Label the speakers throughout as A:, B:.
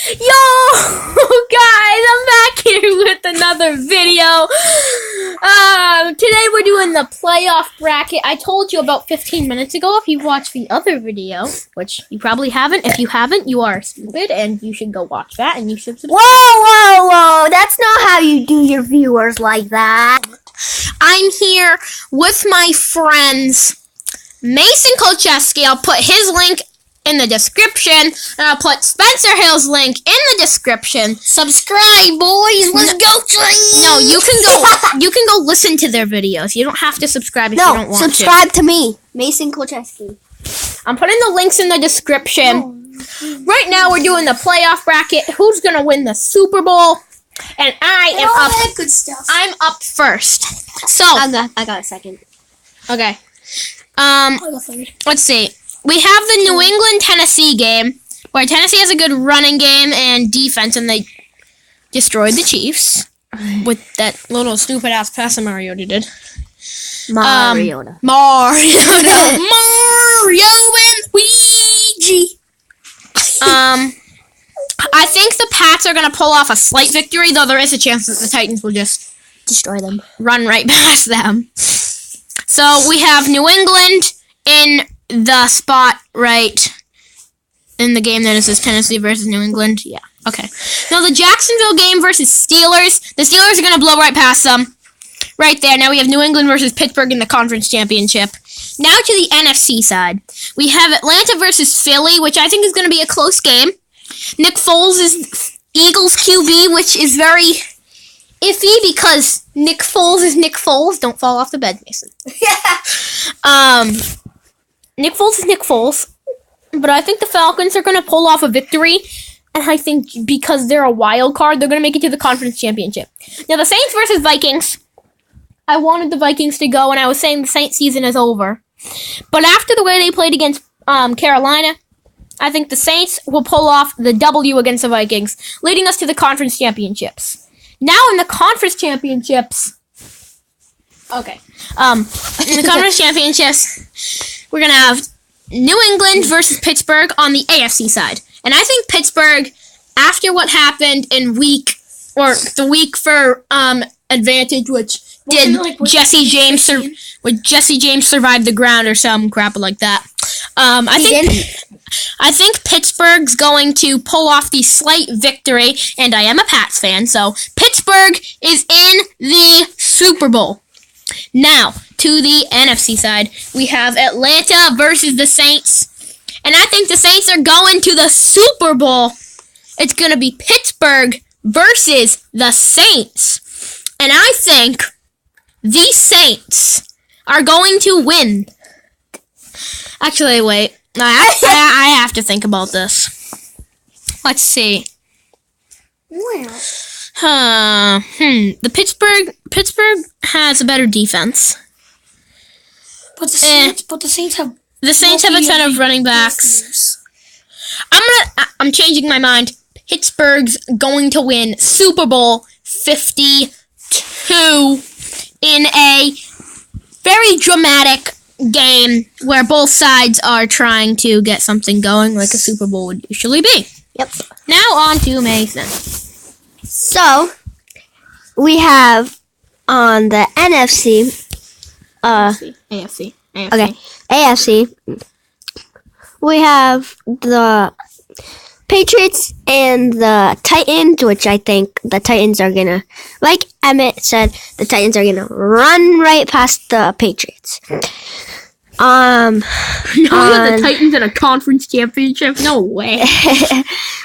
A: Yo, guys, I'm back here with another video. Today we're doing the playoff bracket. I told you about 15 minutes ago if you watched the other video, which you probably haven't. If you haven't, you are stupid, and you should go watch that, and you should subscribe.
B: Whoa! That's not how you do your viewers like that.
A: I'm here with my friends, Mason Kolcheski. I'll put his link in the description, and I'll put Spencer Hill's link in the description.
B: Subscribe, boys. Let's go, train.
A: No, you can go listen to their videos. You don't have to subscribe if you don't want
B: subscribe to me, Mason Kolcheski.
A: I'm putting the links in the description. Right now, we're doing the playoff bracket. Who's gonna win the Super Bowl? And I am up.
B: That good stuff.
A: I'm up first. So
B: I got a second.
A: okay.
B: I got third.
A: Let's see. We have the New England-Tennessee game, where Tennessee has a good running game and defense, and they destroyed the Chiefs with that little stupid-ass pass that Mariota did.
B: Mariota.
A: Mario and Luigi. I think the Pats are going to pull off a slight victory, though there is a chance that the Titans will just
B: Destroy them.
A: run right past them. So we have New England in the spot right in the game that is this Tennessee versus New England. Yeah, okay. Now the Jacksonville game versus Steelers. The Steelers are going to blow right past them. Right there. Now we have New England versus Pittsburgh in the conference championship. Now to the NFC side. We have Atlanta versus Philly, which I think is going to be a close game. Nick Foles is Eagles QB, which is very iffy because Nick Foles is Nick Foles. Don't fall off the bed, Mason. Nick Foles is Nick Foles, but I think the Falcons are going to pull off a victory, and I think because they're a wild card, they're going to make it to the conference championship. Now, the Saints versus Vikings, I wanted the Vikings to go, and I was saying the Saints season is over. But after the way they played against Carolina, I think the Saints will pull off the W against the Vikings, leading us to the conference championships. Now in the conference championships, okay, in the conference championships, we're going to have New England versus Pittsburgh on the AFC side. And I think Pittsburgh, after what happened in the week for advantage, which did Jesse James survive the ground or some crap like that. I think Pittsburgh's going to pull off the slight victory, and I am a Pats fan, so Pittsburgh is in the Super Bowl. Now, to the NFC side, we have Atlanta versus the Saints. And I think the Saints are going to the Super Bowl. It's going to be Pittsburgh versus the Saints. And I think the Saints are going to win. Actually, wait. I have to think about this. Let's see. The Pittsburgh has a better defense.
B: But the Saints have
A: a ton of running backs. I'm changing my mind. Pittsburgh's going to win Super Bowl 52 in a very dramatic game where both sides are trying to get something going like a Super Bowl would usually be.
B: Yep.
A: Now on to Mason.
B: So, we have on the NFC,
A: AFC.
B: Okay, AFC, we have the Patriots and the Titans, which I think the Titans are gonna, like Emmett said, the Titans are gonna run right past the Patriots.
A: The Titans in a conference championship? No way.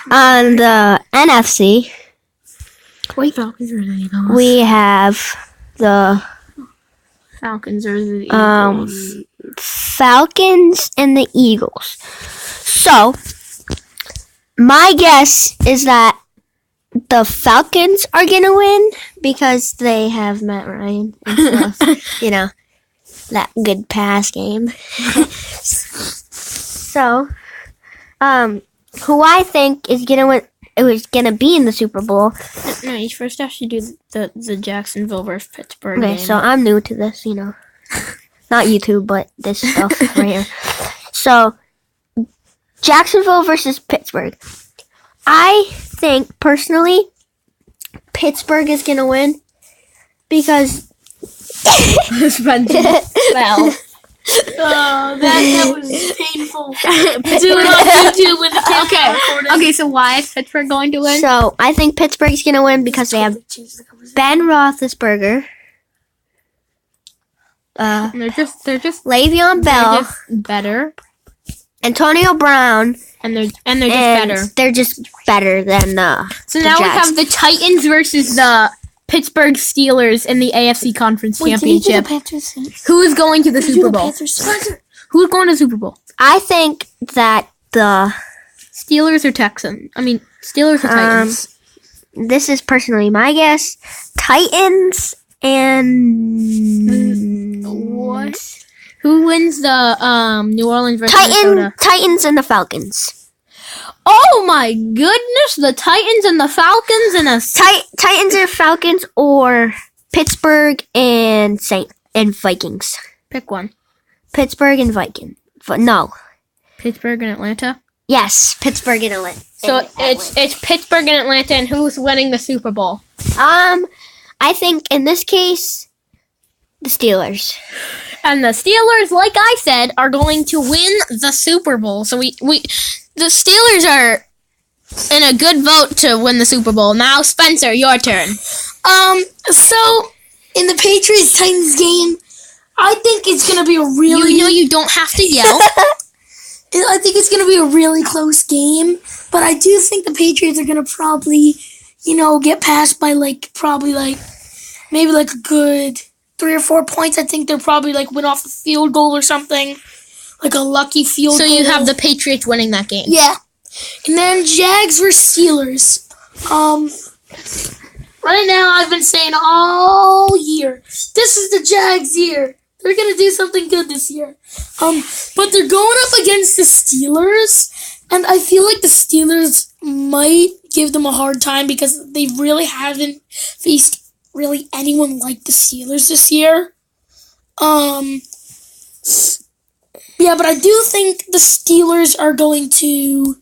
B: On the NFC,
A: Wait, Falcons or the Eagles?
B: we have the
A: Falcons or the Eagles?
B: Falcons and the Eagles. So, my guess is that the Falcons are gonna win because they have Matt Ryan and stuff. That good pass game. So, who I think is gonna win? It was gonna be in the Super Bowl.
A: No, you first have to do the Jacksonville versus Pittsburgh
B: Okay,
A: game.
B: so I'm new to this, not YouTube, but this stuff right here. So, Jacksonville versus Pittsburgh. I think personally Pittsburgh is gonna win because
A: Spencer fell.
C: Oh, that was painful. Do it on YouTube when the camera recording.
A: Okay, so why is Pittsburgh going to win?
B: so I think Pittsburgh's gonna win because they have Ben Roethlisberger,
A: They're just
B: Le'Veon Bell,
A: better,
B: Antonio Brown,
A: and they're just
B: and
A: better.
B: they're just better than
A: So
B: the
A: now we
B: Jets.
A: have the Titans versus the Pittsburgh Steelers in the AFC Conference Championship. Who is going to the Super Bowl? Who's going to the Super Bowl?
B: I think that the
A: Steelers or Texans? I mean, Steelers or Titans?
B: this is personally my guess. Titans and
A: What? Who wins the New Orleans versus Minnesota?
B: Titans and the Falcons.
A: Oh my goodness! The Titans and the Falcons and
B: Titans and Falcons or Pittsburgh and Vikings.
A: pick one.
B: Pittsburgh and Vikings. No.
A: Pittsburgh and Atlanta.
B: Yes, Pittsburgh and Atlanta.
A: So it's Pittsburgh and Atlanta, and who's winning the Super Bowl?
B: I think in this case, the Steelers.
A: And the Steelers, like I said, are going to win the Super Bowl. So the Steelers are in a good vote to win the Super Bowl. Now, Spencer, your turn.
C: So in the Patriots-Titans game, I think it's gonna be a really.
A: You know you don't have to yell.
C: I think it's gonna be a really close game, but I do think the Patriots are gonna probably, get past by maybe a good 3 or 4 points. I think they'll probably win off a field goal or something, like a lucky field
A: So
C: goal.
A: you have the Patriots winning that game.
C: Yeah. And then Jags versus Steelers. Right now, I've been saying all year, this is the Jags' year. They're going to do something good this year. But they're going up against the Steelers, and I feel like the Steelers might give them a hard time because they really haven't faced really anyone like the Steelers this year. Yeah, but I do think the Steelers are going to,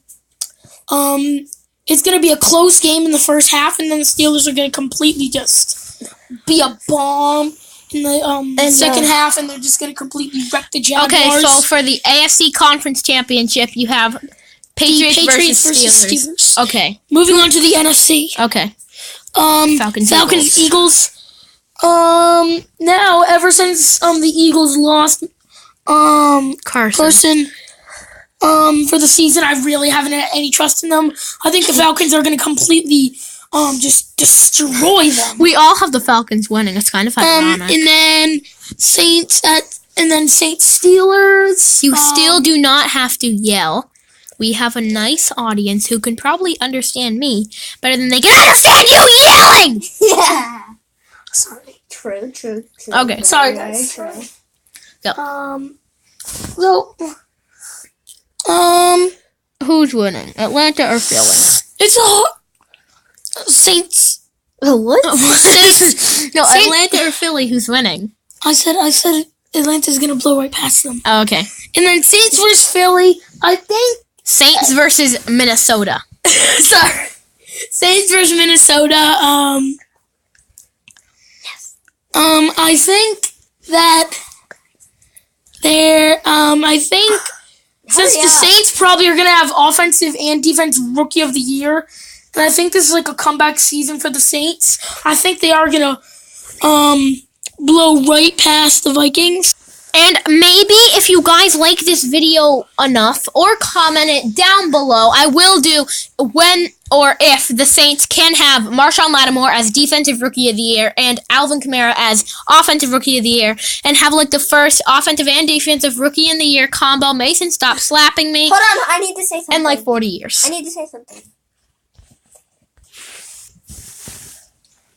C: it's going to be a close game in the first half, and then the Steelers are going to completely just be a bomb in the second half, and they're just going to completely wreck the Jaguars.
A: Okay, so for the AFC Conference Championship, you have Patriots versus Steelers. Okay.
C: Moving on to the NFC.
A: Okay.
C: Falcons, Eagles. Now, ever since the Eagles lost
A: Carson.
C: For the season, I really haven't had any trust in them. I think the Falcons are going to completely just destroy them.
A: We all have the Falcons winning. It's kind of ironic.
C: And then Saints Steelers.
A: You still do not have to yell. We have a nice audience who can probably understand me better than they can understand you yelling!
B: Yeah.
C: Sorry.
B: True.
A: Okay.
C: Sorry, guys.
A: Go. Who's winning? Atlanta or Philly?
C: It's a Saints.
B: What?
C: Saints.
A: No, Atlanta or Philly, who's winning?
C: I said Atlanta's gonna blow right past them.
A: Oh, okay.
C: And then Saints versus Philly. I think
A: Saints versus Minnesota.
C: sorry. Saints versus Minnesota. I think that since the Saints probably are going to have offensive and defensive rookie of the year, and I think this is a comeback season for the Saints, I think they are going to blow right past the Vikings.
A: And maybe if you guys like this video enough, or comment it down below, I will do when or if the Saints can have Marshawn Lattimore as Defensive Rookie of the Year and Alvin Kamara as Offensive Rookie of the Year, and have the first Offensive and Defensive Rookie in the Year combo. Mason, stop slapping me.
B: Hold on, I need to say something.
A: In 40 years.
B: I need to say something.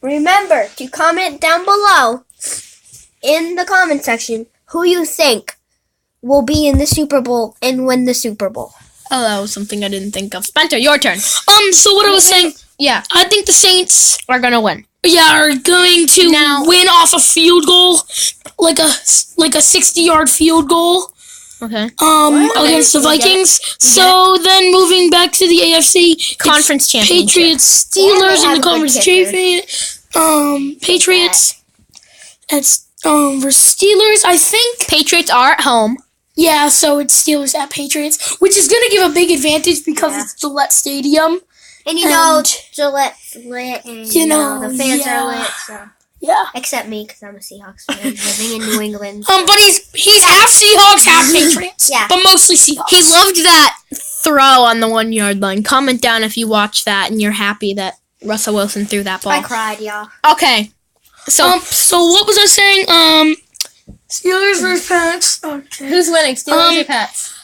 B: Remember to comment down below in the comment section who you think will be in the Super Bowl and win the Super Bowl.
A: Oh, that was something I didn't think of. Spencer, your turn.
C: So what I was saying,
A: Yeah,
C: I think the Saints
A: are gonna win.
C: are going to win off a field goal, like a 60-yard field goal.
A: Okay.
C: Against the Vikings. So then moving back to the AFC
A: Conference championship.
C: Patriots,
B: Yeah,
C: Steelers
B: they
C: in
B: have
C: the
B: a
C: conference
B: good kicker.
C: championship. Patriots. It's versus Steelers. I think.
A: Patriots are at home.
C: Yeah, so it's Steelers at Patriots, which is gonna give a big advantage because it's Gillette Stadium.
B: And Gillette's lit, and the fans are lit. So.
C: Yeah.
B: Except me, because I'm a Seahawks fan living in New England.
C: But he's half Seahawks, half Patriots.
B: Yeah.
C: But mostly Seahawks.
A: He loved that throw on the 1 yard line. Comment down if you watch that and you're happy that Russell Wilson threw that ball.
B: I cried, y'all.
A: Okay. So
C: what was I saying? Steelers versus Pats. Okay.
A: who's winning? Steelers or Pats?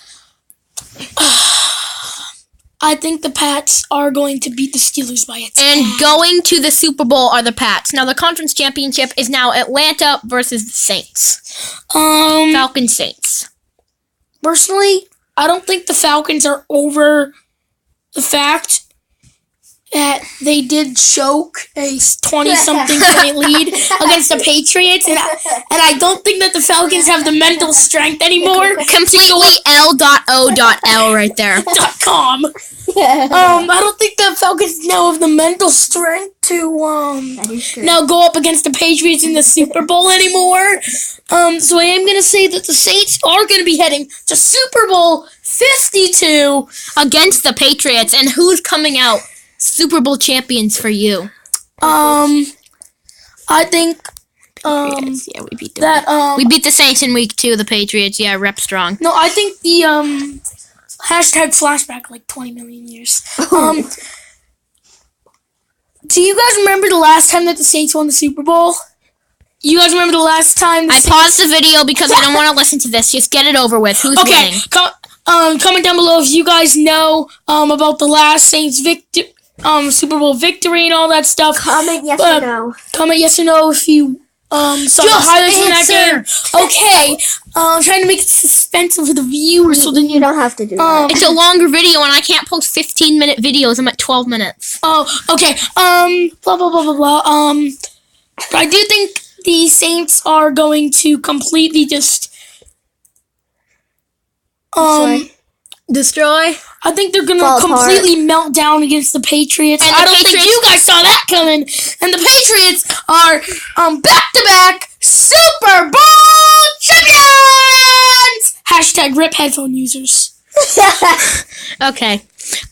C: I think the Pats are going to beat the Steelers by a 10.
A: And going to the Super Bowl are the Pats. Now the conference championship is now Atlanta versus the Saints. Falcons Saints.
C: Personally, I don't think the Falcons are over the fact that they did choke a 20-something point lead against the Patriots, and I don't think that the Falcons have the mental strength anymore.
A: Completely L.O.L right there.
C: .com. I don't think the Falcons now have the mental strength to now go up against the Patriots in the Super Bowl anymore. So I am gonna say that the Saints are gonna be heading to Super Bowl 52
A: Against the Patriots. And who's coming out Super Bowl champions for you?
C: I think
A: Yes, yeah, we beat them.
C: that
A: We beat the Saints in week 2, the Patriots. Yeah, rep strong.
C: no, I think the hashtag flashback like 20 million years. Do you guys remember the last time that the Saints won the Super Bowl? You guys remember the last time the
A: I paused the video because I don't want to listen to this. Just get it over with. Who's
C: Okay,
A: winning?
C: comment down below if you guys know about the last Saints Super Bowl victory and all that stuff.
B: Comment yes or no.
C: Comment yes or no if you saw the highlights from that game. Okay, I'm trying to make it suspenseful for the viewers so then
B: You don't have to do that.
A: It's a longer video and I can't post 15-minute videos. I'm at 12 minutes.
C: Oh, okay. Blah blah blah blah blah. But I do think the Saints are going to completely just
A: Destroy?
C: I think they're gonna
B: Fall apart.
C: completely melt down against the Patriots.
A: And
C: I
A: the
C: don't think
A: Patriots-
C: you guys saw that coming. And the Patriots are back-to-back Super Bowl champions. Hashtag rip headphone users.
A: Okay.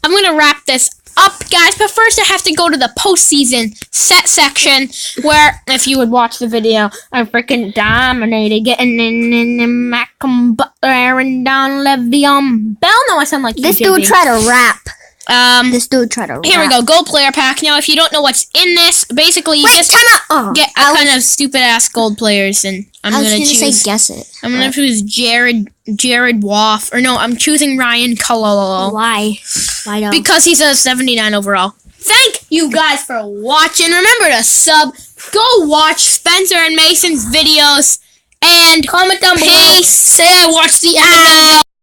A: I'm going to wrap this up, guys. But first, I have to go to the postseason set section where, if you would watch the video, I freaking dominated getting in Malcolm Butler and Don Le'Veon Bell. No, I sound like
B: This
A: TJB.
B: dude tried to rap.
A: Here we go. Gold player pack. Now, if you don't know what's in this, basically you
B: Wait,
A: just
B: time out.
A: get a kind of stupid ass gold players, and I'm
B: I was
A: gonna
B: gonna say
A: choose.
B: guess it.
A: I'm gonna choose Jared Woff, or no, I'm choosing Ryan Kalolo
B: Why? Why don't?
A: because he's a 79 overall. Thank you guys for watching. Remember to go watch Spencer and Mason's videos, and
C: Comment down below.
A: peace
C: Say I watched the NFL.